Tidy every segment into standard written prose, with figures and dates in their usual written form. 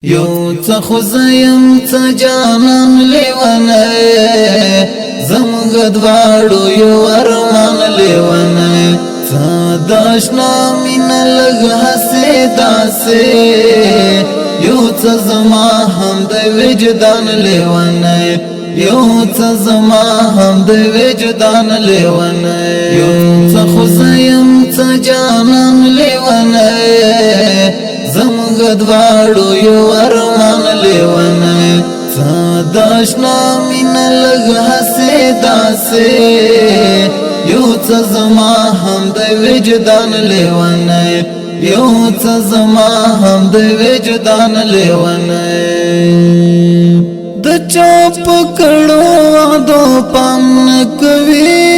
یو څه خو زیم څه جانان لیونه زمونږ دواړو یو ارمان لیونه څه د اشنا مینه لږ هسې داسې یو څه زما هم د وجدان لیونه یو څه زما هم د وجدان لیونه یو څه خو زیم څه جانان لیونه زمونږ دواړو یو ارمان لیونه څه د اشنا مینه لږ هسې داسې یو څه زما هم د وجدان لیونه یو څه زما هم د وجدان لیونه د چا په کړو وعدو پام نه کوي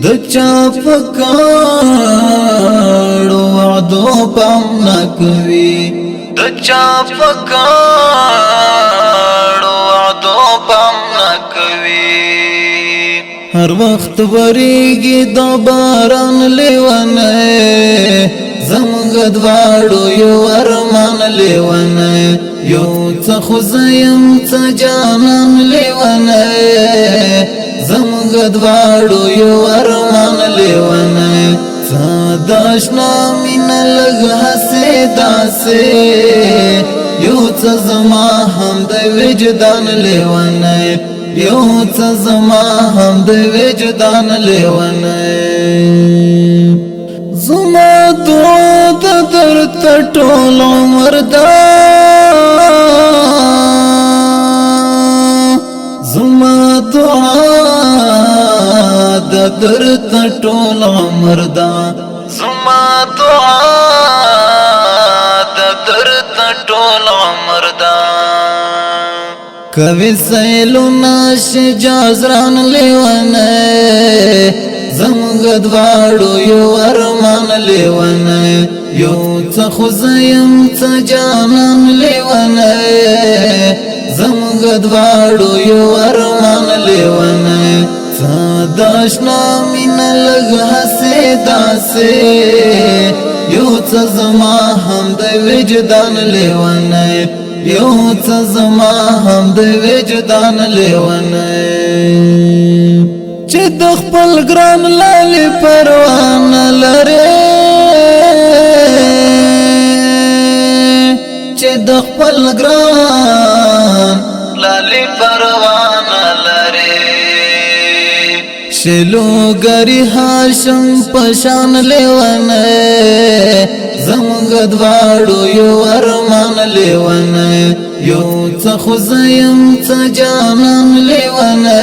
د چا په کړو وعدو پام نه کوي د چا په کړو وعدو پام نه کوي هر وخت وریږي د باران لیونه زمونږ دواړو یو ارمان لیونه یو څه خو زیم څه جانان لیونه زمونږ دواړو یو ارمان لیونه څه د اشنا مینه لږ هسې داسې یو څه زما هم د وجدان لیونه یو څه زما هم د وجدان لیونه زما دعا د درد ټول عمر دا زما دعا د درد ټول عمر دا زما دعا د درد ټول عمر دا کوي سیلونه شجازران لیونه زمونږ دواړو یو ارمان لیونه یو څه خو زیم څه جانان لیونه زمونږ دواړو یو ارمان لیونه څه د اشنا مینه لږ هسې داسې یو څه زما هم د وجدان لیونه یو څه زما هم د وجدان لیونه چې د خپل ګران لالي پروا نه لري چې د خپل ګران لالي پروا نه لري شلو ګری هاشم پشان لیونه زمونږ دواړو یو ارمان لیونه یو څه خو زیم څه جانان لیونه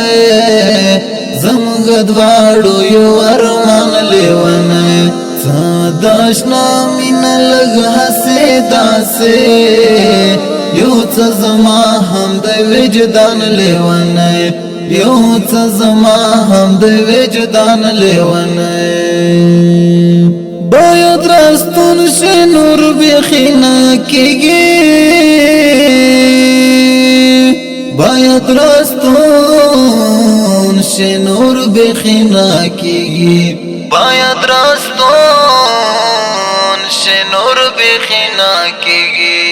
زمونږ دواړو یو ارمان لیونه څه د اشنا مینه لږ هسې داسې یو څه زما هم د وجدان لیونه یو څه زما هم د وجدان لیونه باید راستون شي نور بیخي نه کېږي باید راستون شي نور بیخي نه کېږي باید راستون شي نور بیخي نه کېږي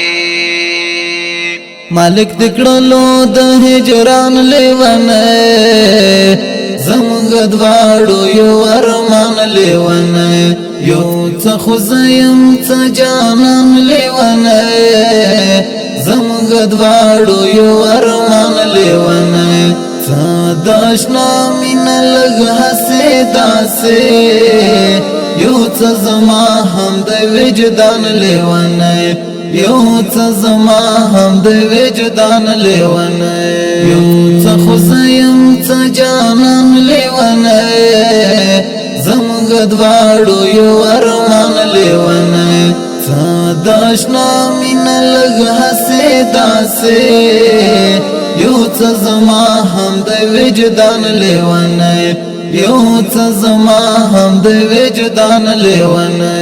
مالک دکړلو د هجران لیونه زمونږ دواړو یو ارمان لیونه یو څه خو زیم څه جانان لیونه زمونږ دواړو یو ارمان لیونه څه د اشنا مینه لږ هسې داسې یو څه زما هم د وجدان لیونه یو څه زما هم د وجدان لیونه یو څه خو زیم څه جانان لیونه زمونږ دواړو یو ارمان لیونه څه د اشنا مینه لږ هسې داسې یو څه زما هم د وجدان لیونه یو څه زما هم د وجدان لیونه